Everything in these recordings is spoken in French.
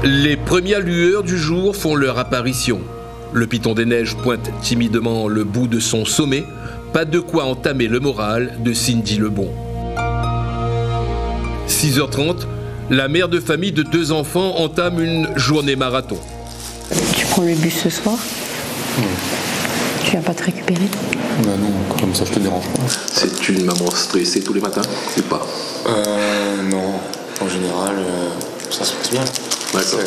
Les premières lueurs du jour font leur apparition. Le Piton des Neiges pointe timidement le bout de son sommet. Pas de quoi entamer le moral de Cindy Lebon. 6h30, la mère de famille de 2 enfants entame une journée marathon. Tu prends le bus ce soir ? Tu viens pas te récupérer ? Bah non, comme ça je te dérange pas. C'est une maman stressée tous les matins ou pas ? Non, en général, ça se passe bien. D'accord.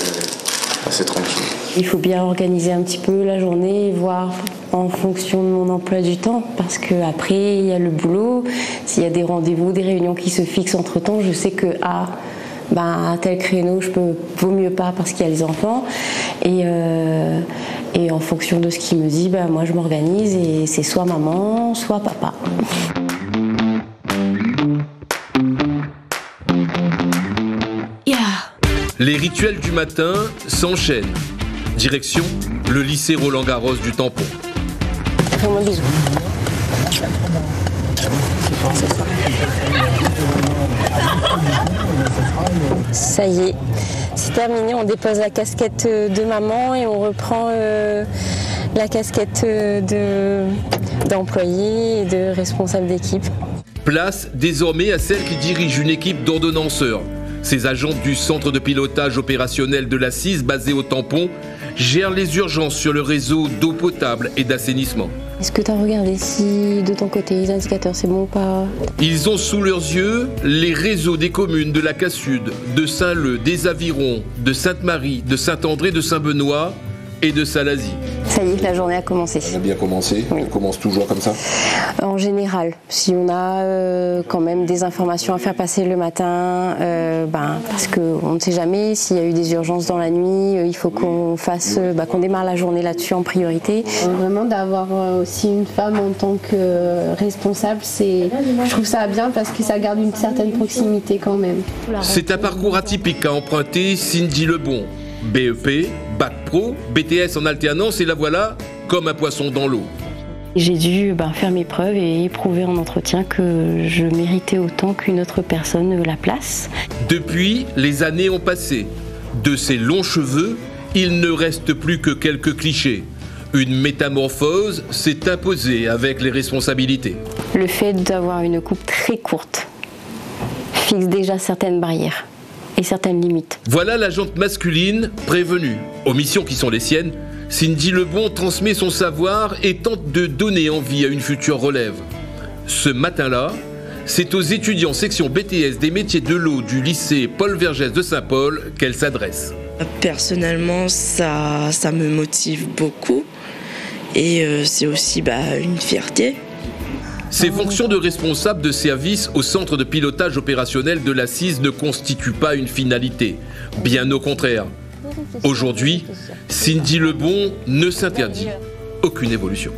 C'est tranquille. Il faut bien organiser un petit peu la journée et voir en fonction de mon emploi du temps, parce qu'après il y a le boulot, s'il y a des rendez-vous, des réunions qui se fixent entre temps, je sais que à tel créneau vaut mieux pas parce qu'il y a les enfants, et en fonction de ce qu'il me dit, moi je m'organise et c'est soit maman, soit papa. Les rituels du matin s'enchaînent. Direction, le lycée Roland-Garros du Tampon. Fais-moi un bisou. Ça y est, c'est terminé. On dépose la casquette de maman et on reprend la casquette d'employé et de responsable d'équipe. Place désormais à celle qui dirige une équipe d'ordonnanceurs. Ces agents du centre de pilotage opérationnel de la CIS basé au Tampon gèrent les urgences sur le réseau d'eau potable et d'assainissement. Est-ce que tu as regardé si de ton côté les indicateurs c'est bon ou pas ? Ils ont sous leurs yeux les réseaux des communes de la Cassud, de Saint-Leu, des Avirons, de Sainte-Marie, de Saint-André, de Saint-Benoît et de Salazie. Ça y est, la journée a commencé. On a bien commencé, oui. On commence toujours comme ça. En général, si on a quand même des informations à faire passer le matin, parce qu'on ne sait jamais s'il y a eu des urgences dans la nuit, il faut qu'on qu'on démarre la journée là-dessus en priorité. Vraiment d'avoir aussi une femme en tant que responsable, je trouve ça bien parce que ça garde une certaine proximité quand même. C'est un parcours atypique qu'a emprunté Cindy Lebon. BEP, Bac Pro, BTS en alternance et la voilà comme un poisson dans l'eau. J'ai dû faire mes preuves et prouver en entretien que je méritais autant qu'une autre personne la place. Depuis, les années ont passé. De ces longs cheveux, il ne reste plus que quelques clichés. Une métamorphose s'est imposée avec les responsabilités. Le fait d'avoir une coupe très courte fixe déjà certaines barrières et certaines limites. Voilà la jante masculine prévenue. Aux missions qui sont les siennes, Cindy Lebon transmet son savoir et tente de donner envie à une future relève. Ce matin-là, c'est aux étudiants section BTS des métiers de l'eau du lycée Paul Vergès de Saint-Paul qu'elle s'adresse. Personnellement, ça me motive beaucoup et c'est aussi une fierté. Ces fonctions de responsable de service au centre de pilotage opérationnel de la CIS ne constituent pas une finalité. Bien au contraire. Aujourd'hui, Cindy Lebon ne s'interdit aucune évolution.